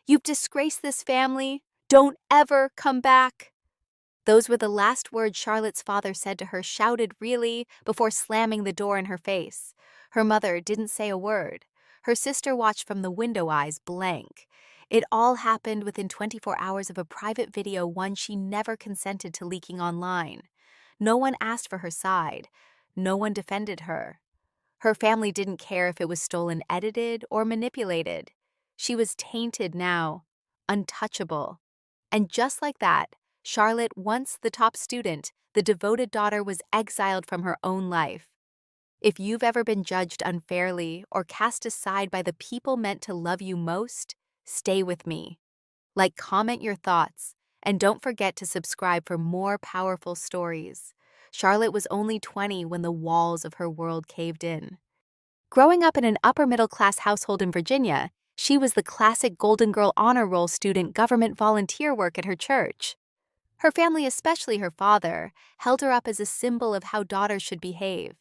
You've disgraced this family. Don't ever come back." Those were the last words Charlotte's father said to her, shouted really, before slamming the door in her face. Her mother didn't say a word. Her sister watched from the window, eyes blank. It all happened within 24 hours of a private video, one she never consented to leaking online. No one asked for her side. No one defended her. Her family didn't care if it was stolen, edited, or manipulated. She was tainted now, untouchable. And just like that, Charlotte, once the top student, the devoted daughter, was exiled from her own life. If you've ever been judged unfairly or cast aside by the people meant to love you most, stay with me. Like, comment your thoughts, and don't forget to subscribe for more powerful stories. Charlotte was only 20 when the walls of her world caved in. Growing up in an upper-middle-class household in Virginia, she was the classic Golden Girl honor roll student, government volunteer work at her church. Her family, especially her father, held her up as a symbol of how daughters should behave.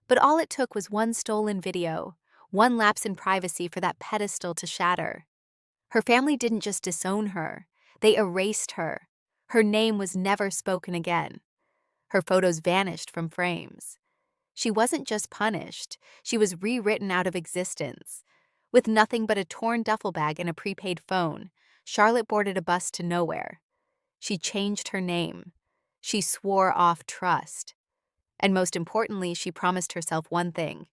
But all it took was one stolen video, one lapse in privacy for that pedestal to shatter. Her family didn't just disown her, they erased her. Her name was never spoken again. Her photos vanished from frames. She wasn't just punished, she was rewritten out of existence. With nothing but a torn duffel bag and a prepaid phone, Charlotte boarded a bus to nowhere. She changed her name. She swore off trust. And most importantly, she promised herself one thing: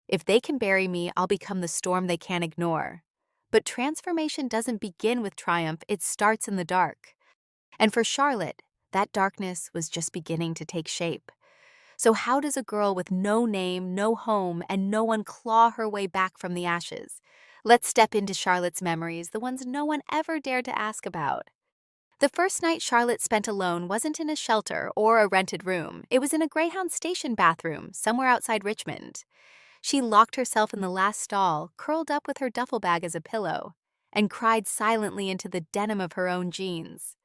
if they can bury me, I'll become the storm they can't ignore. But transformation doesn't begin with triumph, it starts in the dark. And for Charlotte, that darkness was just beginning to take shape. So how does a girl with no name, no home, and no one claw her way back from the ashes? Let's step into Charlotte's memories, the ones no one ever dared to ask about. The first night Charlotte spent alone wasn't in a shelter or a rented room. It was in a Greyhound station bathroom, somewhere outside Richmond. She locked herself in the last stall, curled up with her duffel bag as a pillow, and cried silently into the denim of her own jeans.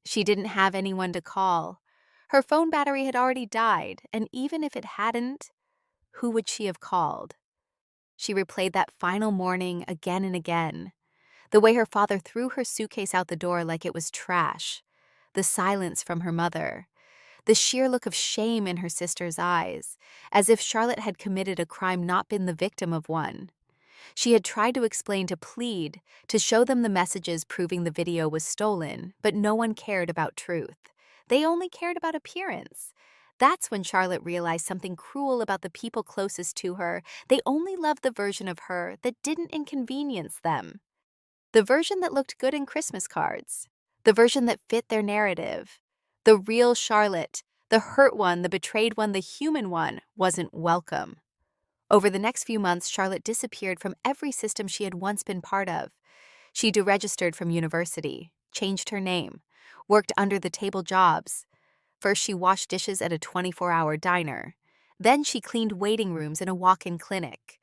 She didn't have anyone to call. Her phone battery had already died, and even if it hadn't, who would she have called? She replayed that final morning again and again. The way her father threw her suitcase out the door like it was trash. The silence from her mother. The sheer look of shame in her sister's eyes, as if Charlotte had committed a crime, not been the victim of one. She had tried to explain, to plead, to show them the messages proving the video was stolen, but no one cared about truth. They only cared about appearance. That's when Charlotte realized something cruel about the people closest to her. They only loved the version of her that didn't inconvenience them. The version that looked good in Christmas cards. The version that fit their narrative. The real Charlotte, the hurt one, the betrayed one, the human one, wasn't welcome. Over the next few months, Charlotte disappeared from every system she had once been part of. She deregistered from university, changed her name, worked under-the-table jobs. First, she washed dishes at a 24-hour diner. Then she cleaned waiting rooms in a walk-in clinic.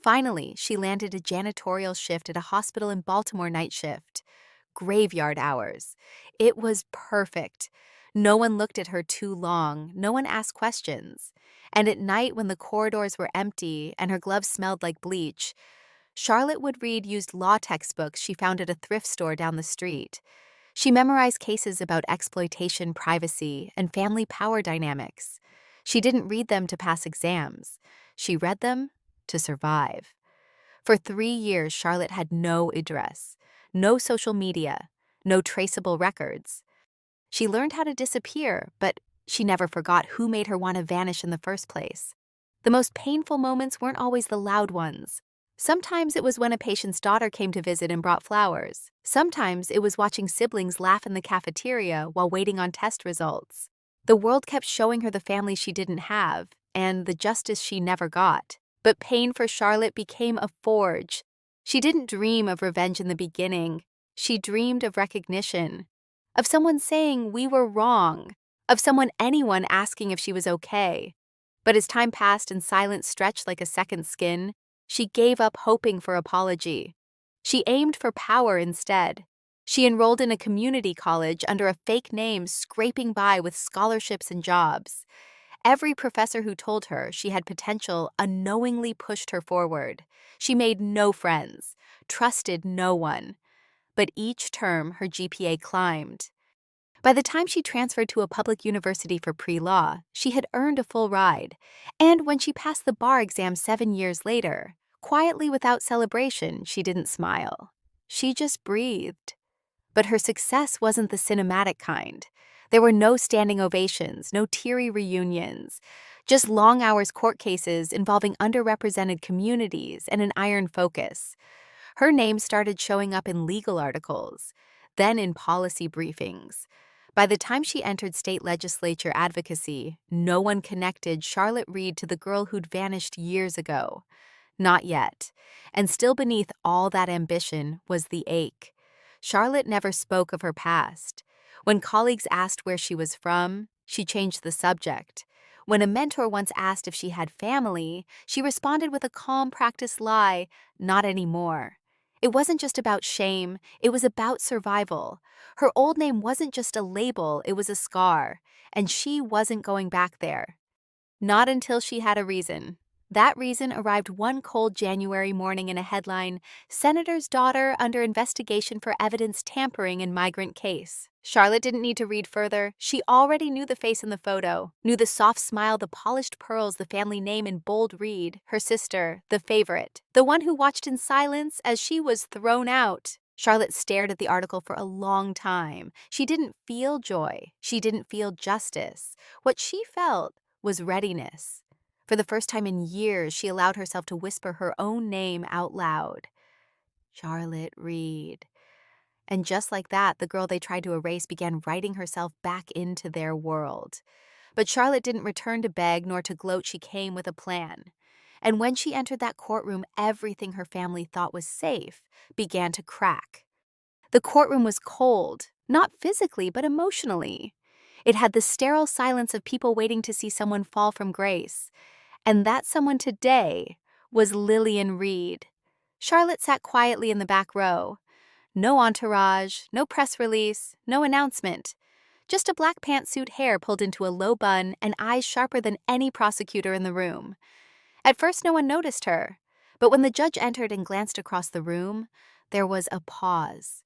Finally, she landed a janitorial shift at a hospital in Baltimore, night shift. Graveyard hours. It was perfect. No one looked at her too long. No one asked questions. And at night, when the corridors were empty and her gloves smelled like bleach, Charlotte would read used law textbooks she found at a thrift store down the street. She memorized cases about exploitation, privacy, and family power dynamics. She didn't read them to pass exams. She read them to survive. For 3 years, Charlotte had no address, no social media, no traceable records. She learned how to disappear, but she never forgot who made her want to vanish in the first place. The most painful moments weren't always the loud ones. Sometimes it was when a patient's daughter came to visit and brought flowers. Sometimes it was watching siblings laugh in the cafeteria while waiting on test results. The world kept showing her the family she didn't have and the justice she never got. But pain for Charlotte became a forge. She didn't dream of revenge in the beginning. She dreamed of recognition, of someone saying we were wrong, of anyone asking if she was okay. But as time passed and silence stretched like a second skin, she gave up hoping for apology. She aimed for power instead. She enrolled in a community college under a fake name, scraping by with scholarships and jobs. Every professor who told her she had potential unknowingly pushed her forward. She made no friends, trusted no one. but each term her GPA climbed. By the time she transferred to a public university for pre-law, she had earned a full ride. And when she passed the bar exam 7 years later, quietly without celebration, she didn't smile. She just breathed. But her success wasn't the cinematic kind. There were no standing ovations, no teary reunions, just long hours court cases involving underrepresented communities and an iron focus. Her name started showing up in legal articles, then in policy briefings. By the time she entered state legislature advocacy, no one connected Charlotte Reed to the girl who'd vanished years ago. Not yet. And still beneath all that ambition was the ache. Charlotte never spoke of her past. When colleagues asked where she was from, she changed the subject. When a mentor once asked if she had family, she responded with a calm, practiced lie, "Not anymore." It wasn't just about shame, it was about survival. Her old name wasn't just a label, it was a scar, and she wasn't going back there. Not until she had a reason. That reason arrived one cold January morning in a headline, "Senator's Daughter Under Investigation for Evidence Tampering in Migrant Case." Charlotte didn't need to read further. She already knew the face in the photo, knew the soft smile, the polished pearls, the family name in bold Reed, her sister, the favorite, the one who watched in silence as she was thrown out. Charlotte stared at the article for a long time. She didn't feel joy. She didn't feel justice. What she felt was readiness. For the first time in years, she allowed herself to whisper her own name out loud. Charlotte Reed. And just like that, the girl they tried to erase began writing herself back into their world. But Charlotte didn't return to beg nor to gloat. She came with a plan. And when she entered that courtroom, everything her family thought was safe began to crack. The courtroom was cold, not physically, but emotionally. It had the sterile silence of people waiting to see someone fall from grace. And that someone today was Lillian Reed. Charlotte sat quietly in the back row. No entourage, no press release, no announcement. Just a black pantsuit, hair pulled into a low bun, and eyes sharper than any prosecutor in the room. At first, no one noticed her. But when the judge entered and glanced across the room, there was a pause,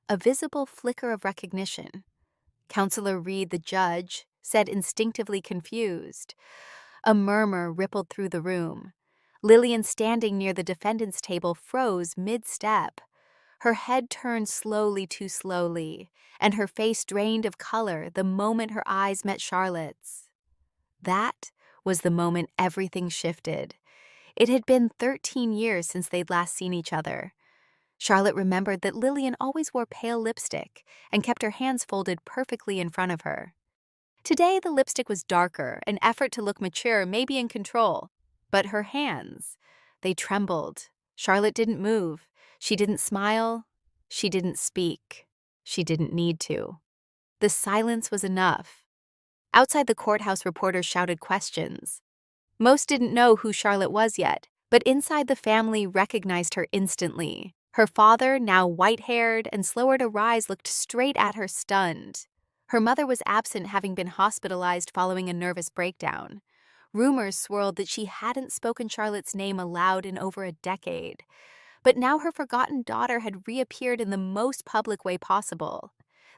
a visible flicker of recognition. Counselor Reed, the judge, said instinctively confused. A murmur rippled through the room. Lillian, standing near the defendant's table, froze mid-step. Her head turned slowly, too slowly, and her face drained of color the moment her eyes met Charlotte's. That was the moment everything shifted. It had been 13 years since they'd last seen each other. Charlotte remembered that Lillian always wore pale lipstick and kept her hands folded perfectly in front of her. Today, the lipstick was darker, an effort to look mature, maybe in control. But her hands, they trembled. Charlotte didn't move. She didn't smile. She didn't speak. She didn't need to. The silence was enough. Outside the courthouse, reporters shouted questions. Most didn't know who Charlotte was yet, but inside the family recognized her instantly. Her father, now white-haired and slower to rise, looked straight at her, stunned. Her mother was absent, having been hospitalized following a nervous breakdown. Rumors swirled that she hadn't spoken Charlotte's name aloud in over a decade. But now her forgotten daughter had reappeared in the most public way possible.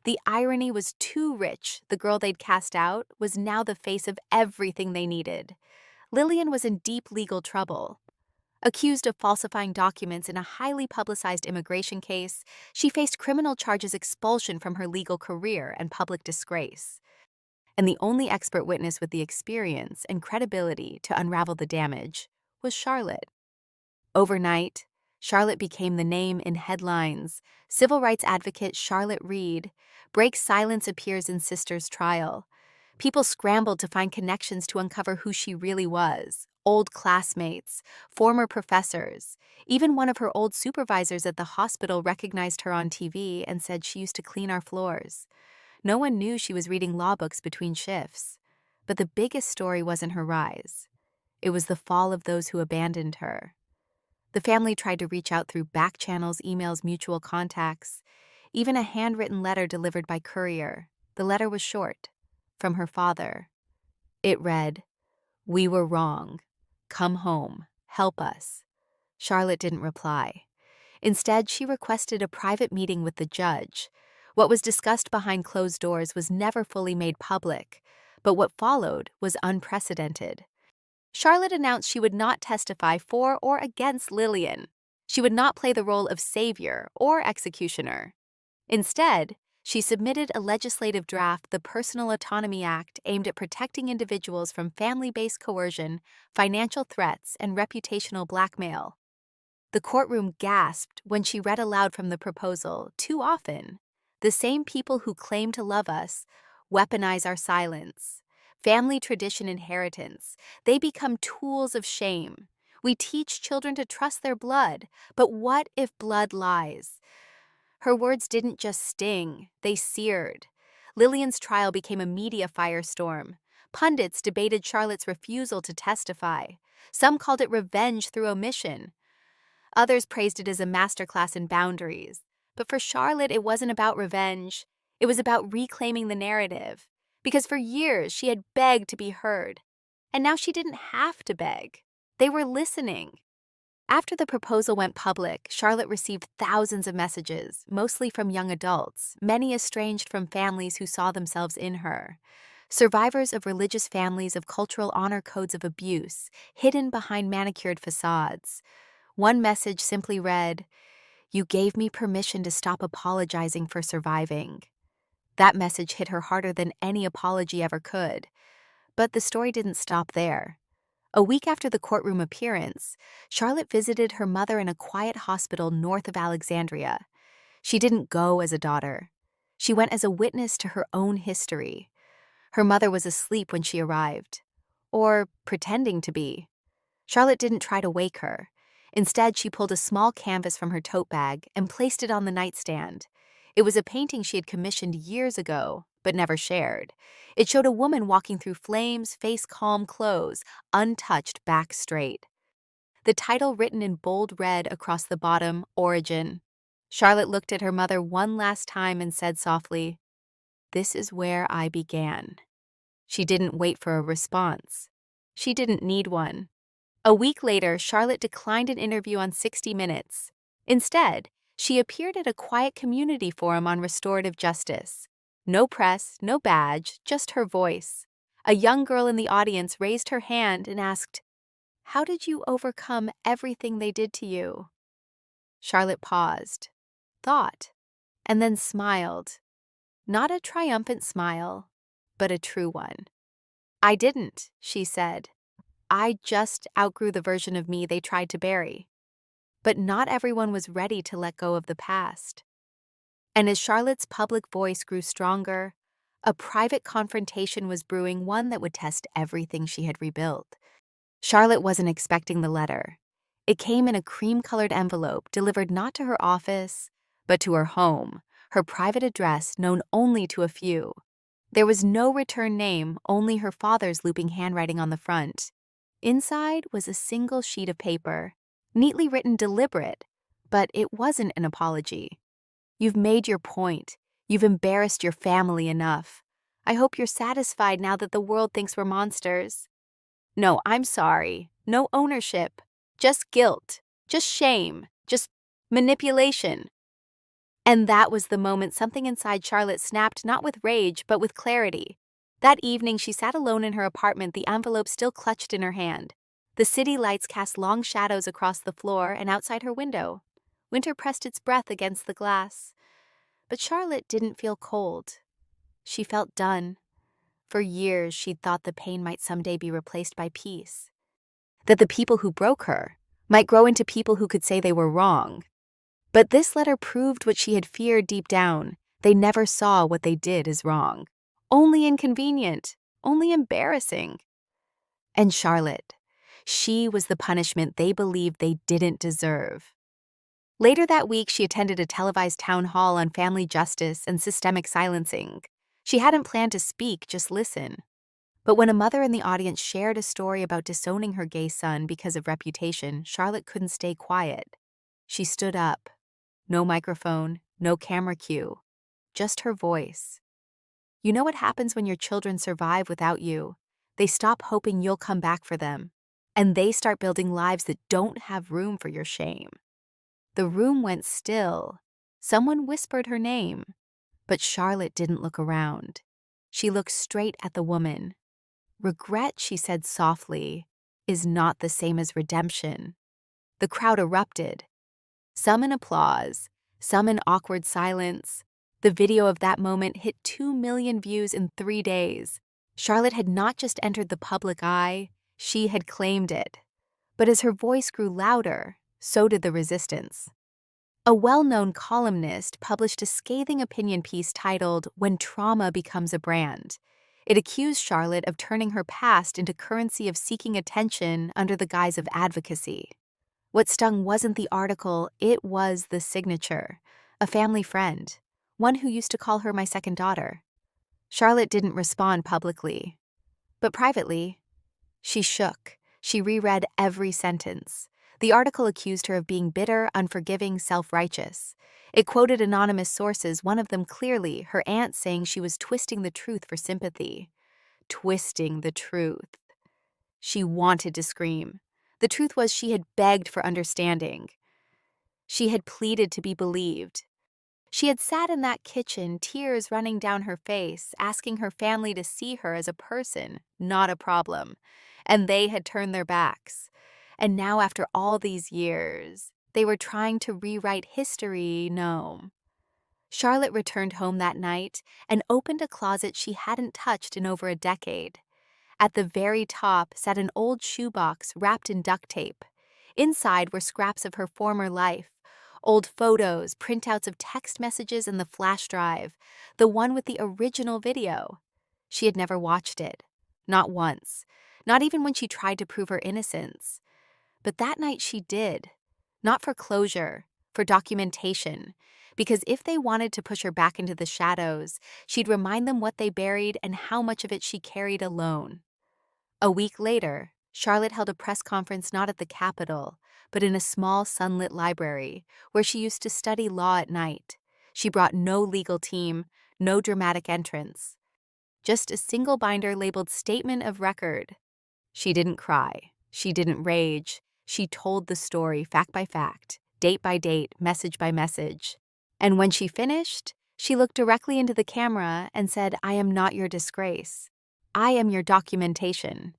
The irony was too rich. The girl they'd cast out was now the face of everything they needed. Lillian was in deep legal trouble. Accused of falsifying documents in a highly publicized immigration case, she faced criminal charges, expulsion from her legal career, and public disgrace. And the only expert witness with the experience and credibility to unravel the damage was Charlotte. Overnight, Charlotte became the name in headlines. Civil rights advocate Charlotte Reed breaks silence, appears in sister's trial. People scrambled to find connections to uncover who she really was. Old classmates, former professors, even one of her old supervisors at the hospital recognized her on TV and said she used to clean our floors. No one knew she was reading law books between shifts. But the biggest story wasn't her rise. It was the fall of those who abandoned her. The family tried to reach out through back channels, emails, mutual contacts, even a handwritten letter delivered by courier. The letter was short, from her father. It read, "We were wrong. Come home. Help us." Charlotte didn't reply. Instead, she requested a private meeting with the judge. What was discussed behind closed doors was never fully made public, but what followed was unprecedented. Charlotte announced she would not testify for or against Lillian. She would not play the role of savior or executioner. Instead, she submitted a legislative draft, the Personal Autonomy Act, aimed at protecting individuals from family-based coercion, financial threats, and reputational blackmail. The courtroom gasped when she read aloud from the proposal. Too often, the same people who claim to love us weaponize our silence. Family tradition inheritance, they become tools of shame. We teach children to trust their blood, but what if blood lies? Her words didn't just sting, they seared. Lillian's trial became a media firestorm. Pundits debated Charlotte's refusal to testify. Some called it revenge through omission. Others praised it as a masterclass in boundaries. But for Charlotte, it wasn't about revenge. It was about reclaiming the narrative. Because for years, she had begged to be heard. And now she didn't have to beg. They were listening. After the proposal went public, Charlotte received thousands of messages, mostly from young adults, many estranged from families who saw themselves in her. Survivors of religious families of cultural honor codes of abuse, hidden behind manicured facades. One message simply read, "You gave me permission to stop apologizing for surviving." That message hit her harder than any apology ever could. But the story didn't stop there. A week after the courtroom appearance, Charlotte visited her mother in a quiet hospital north of Alexandria. She didn't go as a daughter. She went as a witness to her own history. Her mother was asleep when she arrived. Or pretending to be. Charlotte didn't try to wake her. Instead, she pulled a small canvas from her tote bag and placed it on the nightstand. It was a painting she had commissioned years ago, but never shared. It showed a woman walking through flames, face calm, clothes, untouched, back straight. The title written in bold red across the bottom, Origin. Charlotte looked at her mother one last time and said softly, "This is where I began." She didn't wait for a response. She didn't need one. A week later, Charlotte declined an interview on 60 Minutes. Instead, she appeared at a quiet community forum on restorative justice. No press, no badge, just her voice. A young girl in the audience raised her hand and asked, "How did you overcome everything they did to you?" Charlotte paused, thought, and then smiled. Not a triumphant smile, but a true one. "I didn't," she said. "I just outgrew the version of me they tried to bury." But not everyone was ready to let go of the past. And as Charlotte's public voice grew stronger, a private confrontation was brewing, one that would test everything she had rebuilt. Charlotte wasn't expecting the letter. It came in a cream-colored envelope delivered not to her office, but to her home, her private address known only to a few. There was no return name, only her father's looping handwriting on the front. Inside was a single sheet of paper, neatly written, deliberate, but it wasn't an apology. "You've made your point. You've embarrassed your family enough. I hope you're satisfied now that the world thinks we're monsters. No, I'm sorry. No ownership. Just guilt. Just shame. Just manipulation." And that was the moment something inside Charlotte snapped, not with rage, but with clarity. That evening, she sat alone in her apartment, the envelope still clutched in her hand. The city lights cast long shadows across the floor and outside her window. Winter pressed its breath against the glass. But Charlotte didn't feel cold. She felt done. For years, she'd thought the pain might someday be replaced by peace. That the people who broke her might grow into people who could say they were wrong. But this letter proved what she had feared deep down. They never saw what they did as wrong. Only inconvenient. Only embarrassing. And Charlotte, she was the punishment they believed they didn't deserve. Later that week, she attended a televised town hall on family justice and systemic silencing. She hadn't planned to speak, just listen. But when a mother in the audience shared a story about disowning her gay son because of reputation, Charlotte couldn't stay quiet. She stood up. No microphone, no camera cue, just her voice. You know what happens when your children survive without you? They stop hoping you'll come back for them, and they start building lives that don't have room for your shame. The room went still. Someone whispered her name, but Charlotte didn't look around. She looked straight at the woman. "Regret," she said softly, "is not the same as redemption." The crowd erupted, some in applause, some in awkward silence. The video of that moment hit 2 million views in 3 days. Charlotte had not just entered the public eye, she had claimed it. But as her voice grew louder, so did the resistance. A well-known columnist published a scathing opinion piece titled "When Trauma Becomes a Brand." It accused Charlotte of turning her past into currency of seeking attention under the guise of advocacy. What stung wasn't the article, it was the signature. A family friend, one who used to call her my second daughter. Charlotte didn't respond publicly, but privately, she shook. She reread every sentence. The article accused her of being bitter, unforgiving, self-righteous. It quoted anonymous sources, one of them clearly, her aunt saying she was twisting the truth for sympathy. Twisting the truth. She wanted to scream. The truth was she had begged for understanding. She had pleaded to be believed. She had sat in that kitchen, tears running down her face, asking her family to see her as a person, not a problem. And they had turned their backs. And now, after all these years, they were trying to rewrite history. No. Charlotte returned home that night and opened a closet she hadn't touched in over a decade. At the very top sat an old shoebox wrapped in duct tape. Inside were scraps of her former life, old photos, printouts of text messages, and the flash drive, the one with the original video. She had never watched it, not once, not even when she tried to prove her innocence. But that night she did, not for closure, for documentation, because if they wanted to push her back into the shadows, she'd remind them what they buried and how much of it she carried alone. A week later, Charlotte held a press conference not at the Capitol, but in a small sunlit library where she used to study law at night. She brought no legal team, no dramatic entrance, just a single binder labeled Statement of Record. She didn't cry. She didn't rage. She told the story fact by fact, date by date, message by message. And when she finished, she looked directly into the camera and said, "I am not your disgrace. I am your documentation."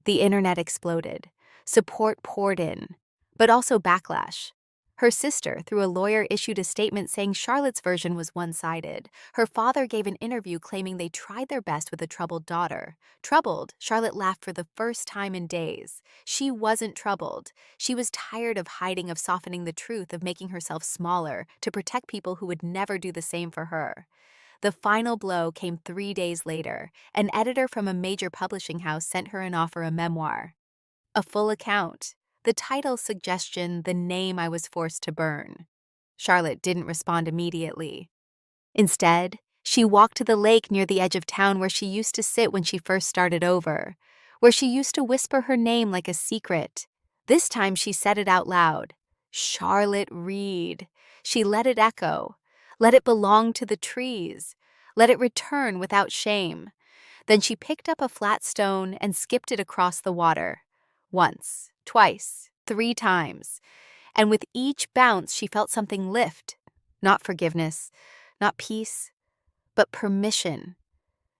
The internet exploded. Support poured in, but also backlash. Her sister, through a lawyer, issued a statement saying Charlotte's version was one-sided. Her father gave an interview claiming they tried their best with a troubled daughter. Troubled, Charlotte laughed for the first time in days. She wasn't troubled. She was tired of hiding, of softening the truth, of making herself smaller to protect people who would never do the same for her. The final blow came 3 days later. An editor from a major publishing house sent her an offer, a memoir. A full account. The title suggestion, "The Name I Was Forced to Burn." Charlotte didn't respond immediately. Instead, she walked to the lake near the edge of town where she used to sit when she first started over, where she used to whisper her name like a secret. This time she said it out loud. Charlotte Reed. She let it echo. Let it belong to the trees. Let it return without shame. Then she picked up a flat stone and skipped it across the water. Once, twice, 3 times. And with each bounce, she felt something lift. Not forgiveness, not peace, but permission.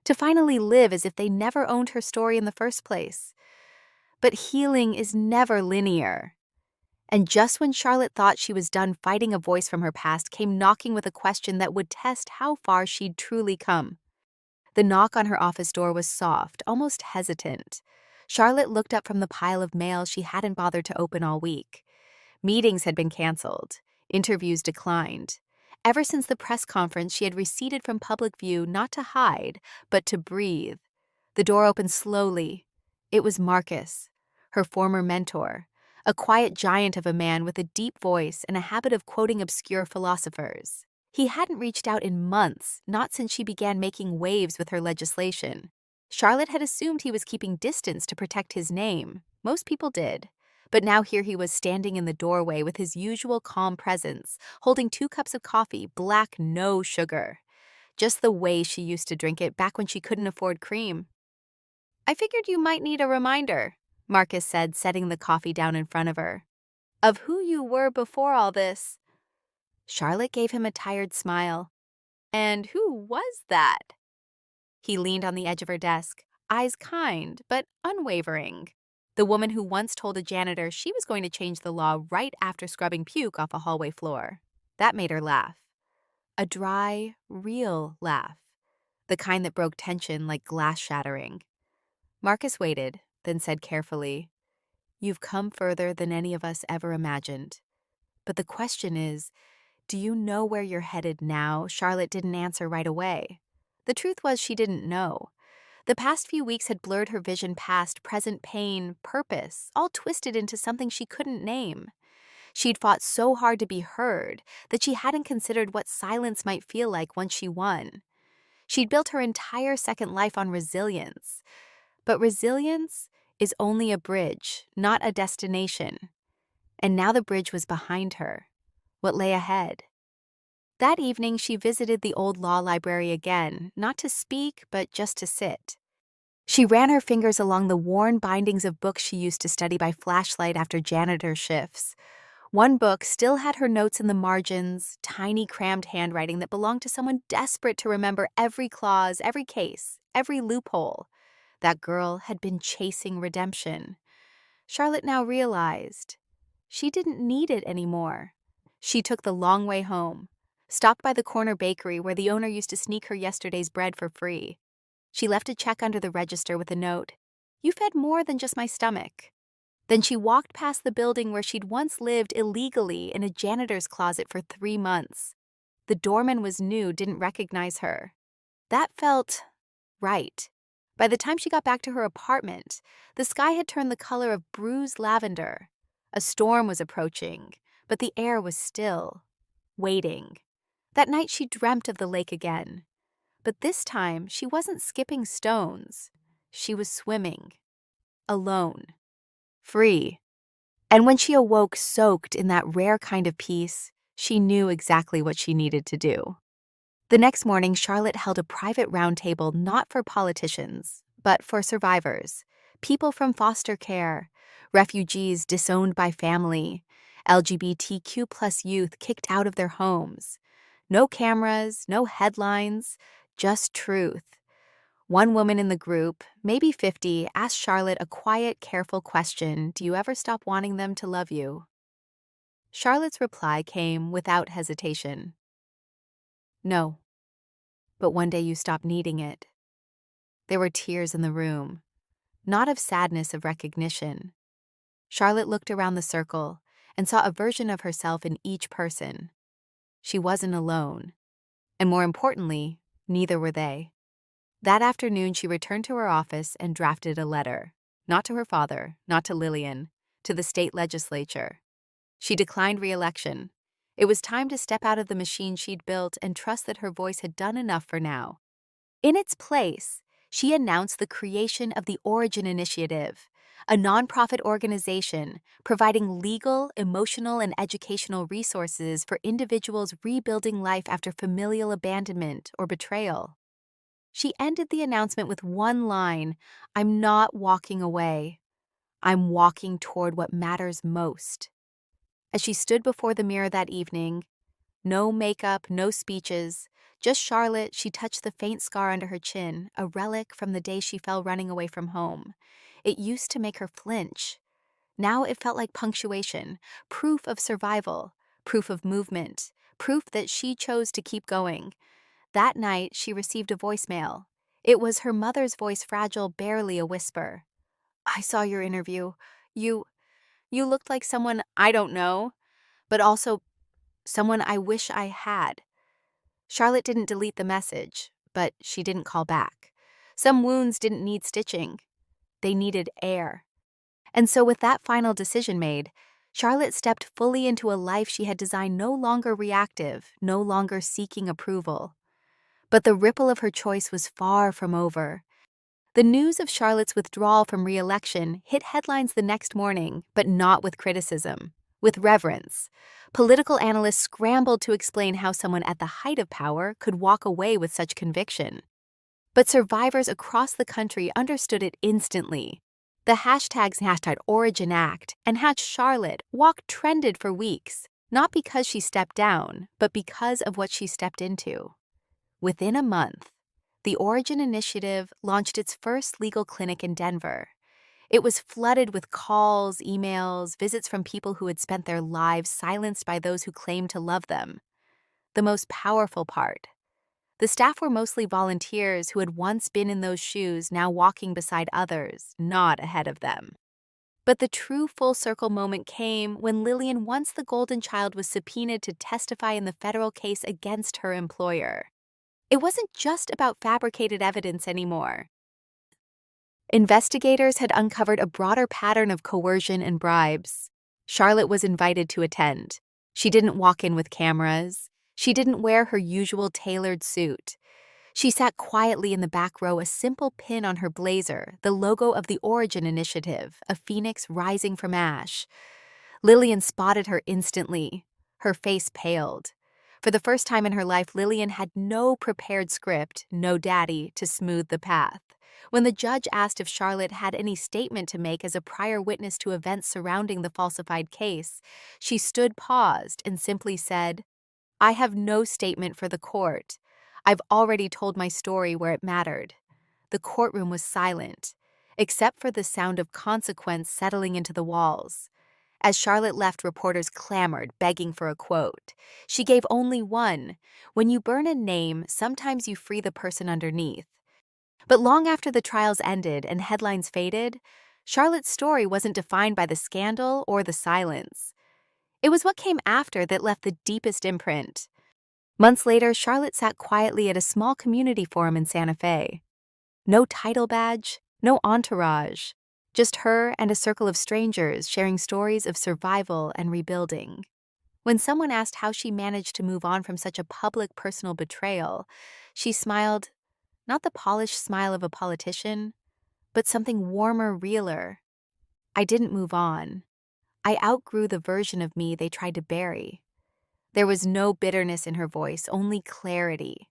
To finally live as if they never owned her story in the first place. But healing is never linear. And just when Charlotte thought she was done fighting, a voice from her past came knocking with a question that would test how far she'd truly come. The knock on her office door was soft, almost hesitant. Charlotte looked up from the pile of mail she hadn't bothered to open all week. Meetings had been canceled. Interviews declined. Ever since the press conference, she had receded from public view, not to hide, but to breathe. The door opened slowly. It was Marcus, her former mentor, a quiet giant of a man with a deep voice and a habit of quoting obscure philosophers. He hadn't reached out in months, not since she began making waves with her legislation. Charlotte had assumed he was keeping distance to protect his name. Most people did. But now here he was standing in the doorway with his usual calm presence, holding 2 cups of coffee, black, no sugar. Just the way she used to drink it back when she couldn't afford cream. "I figured you might need a reminder," Marcus said, setting the coffee down in front of her. of who you were before all this." Charlotte gave him a tired smile. "And who was that?" He leaned on the edge of her desk, eyes kind but unwavering. The woman who once told a janitor she was going to change the law right after scrubbing puke off a hallway floor. That made her laugh. A dry, real laugh. The kind that broke tension like glass shattering. Marcus waited, then said carefully, "You've come further than any of us ever imagined. But the question is, do you know where you're headed now?" Charlotte didn't answer right away. The truth was she didn't know. The past few weeks had blurred her vision past present pain, purpose, all twisted into something she couldn't name. She'd fought so hard to be heard that she hadn't considered what silence might feel like once she won. She'd built her entire second life on resilience. But resilience is only a bridge, not a destination. And now the bridge was behind her. What lay ahead? That evening, she visited the old law library again, not to speak, but just to sit. She ran her fingers along the worn bindings of books she used to study by flashlight after janitor shifts. One book still had her notes in the margins, tiny crammed handwriting that belonged to someone desperate to remember every clause, every case, every loophole. That girl had been chasing redemption. Charlotte now realized she didn't need it anymore. She took the long way home, stopped by the corner bakery where the owner used to sneak her yesterday's bread for free. She left a check under the register with a note, "You fed more than just my stomach." Then she walked past the building where she'd once lived illegally in a janitor's closet for 3 months. The doorman was new, didn't recognize her. That felt right. By the time she got back to her apartment, the sky had turned the color of bruised lavender. A storm was approaching, but the air was still, waiting. That night she dreamt of the lake again. But this time she wasn't skipping stones. She was swimming. Alone. Free. And when she awoke soaked in that rare kind of peace, she knew exactly what she needed to do. The next morning, Charlotte held a private roundtable not for politicians, but for survivors, people from foster care, refugees disowned by family, LGBTQ+ youth kicked out of their homes. No cameras, no headlines, just truth. One woman in the group, maybe 50, asked Charlotte a quiet, careful question: "Do you ever stop wanting them to love you?" Charlotte's reply came without hesitation. "No. But one day you stop needing it." There were tears in the room, not of sadness, of recognition. Charlotte looked around the circle and saw a version of herself in each person. She wasn't alone. And more importantly, neither were they. That afternoon, she returned to her office and drafted a letter. Not to her father, not to Lillian, to the state legislature. She declined re-election. It was time to step out of the machine she'd built and trust that her voice had done enough for now. In its place, she announced the creation of the Origin Initiative, a nonprofit organization providing legal, emotional, and educational resources for individuals rebuilding life after familial abandonment or betrayal. She ended the announcement with one line: "I'm not walking away. I'm walking toward what matters most." As she stood before the mirror that evening, no makeup, no speeches, just Charlotte, she touched the faint scar under her chin, a relic from the day she fell running away from home. It used to make her flinch. Now it felt like punctuation, proof of survival, proof of movement, proof that she chose to keep going. That night, she received a voicemail. It was her mother's voice, fragile, barely a whisper. "I saw your interview. You looked like someone I don't know, but also someone I wish I had." Charlotte didn't delete the message, but she didn't call back. Some wounds didn't need stitching. They needed air. And so with that final decision made, Charlotte stepped fully into a life she had designed no longer reactive, no longer seeking approval. But the ripple of her choice was far from over. The news of Charlotte's withdrawal from re-election hit headlines the next morning, but not with criticism, with reverence. Political analysts scrambled to explain how someone at the height of power could walk away with such conviction. But survivors across the country understood it instantly. The hashtags #OriginAct and #Charlotte Walk trended for weeks, not because she stepped down, but because of what she stepped into. Within a month, the Origin Initiative launched its first legal clinic in Denver. It was flooded with calls, emails, visits from people who had spent their lives silenced by those who claimed to love them. The most powerful part: the staff were mostly volunteers who had once been in those shoes, now walking beside others, not ahead of them. But the true full-circle moment came when Lillian, once the golden child, was subpoenaed to testify in the federal case against her employer. It wasn't just about fabricated evidence anymore. Investigators had uncovered a broader pattern of coercion and bribes. Charlotte was invited to attend. She didn't walk in with cameras. She didn't wear her usual tailored suit. She sat quietly in the back row, a simple pin on her blazer, the logo of the Origin Initiative, a phoenix rising from ash. Lillian spotted her instantly. Her face paled. For the first time in her life, Lillian had no prepared script, no daddy to smooth the path. When the judge asked if Charlotte had any statement to make as a prior witness to events surrounding the falsified case, she stood paused and simply said, "I have no statement for the court. I've already told my story where it mattered." The courtroom was silent, except for the sound of consequence settling into the walls. As Charlotte left, reporters clamored, begging for a quote. She gave only one: "When you burn a name, sometimes you free the person underneath." But long after the trials ended and headlines faded, Charlotte's story wasn't defined by the scandal or the silence. It was what came after that left the deepest imprint. Months later, Charlotte sat quietly at a small community forum in Santa Fe. No title badge, no entourage, just her and a circle of strangers sharing stories of survival and rebuilding. When someone asked how she managed to move on from such a public personal betrayal, she smiled, not the polished smile of a politician, but something warmer, realer. "I didn't move on. I outgrew the version of me they tried to bury." There was no bitterness in her voice, only clarity.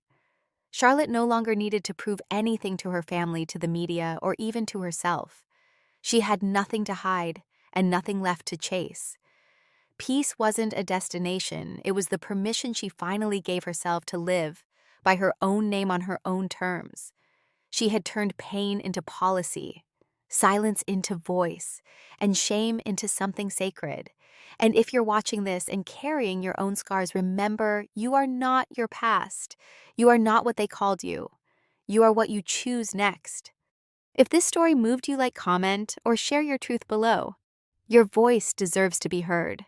Charlotte no longer needed to prove anything to her family, to the media, or even to herself. She had nothing to hide and nothing left to chase. Peace wasn't a destination, it was the permission she finally gave herself to live by her own name on her own terms. She had turned pain into policy, silence into voice, and shame into something sacred. And if you're watching this and carrying your own scars, remember, you are not your past. You are not what they called you. You are what you choose next. If this story moved you, comment or share your truth below. Your voice deserves to be heard.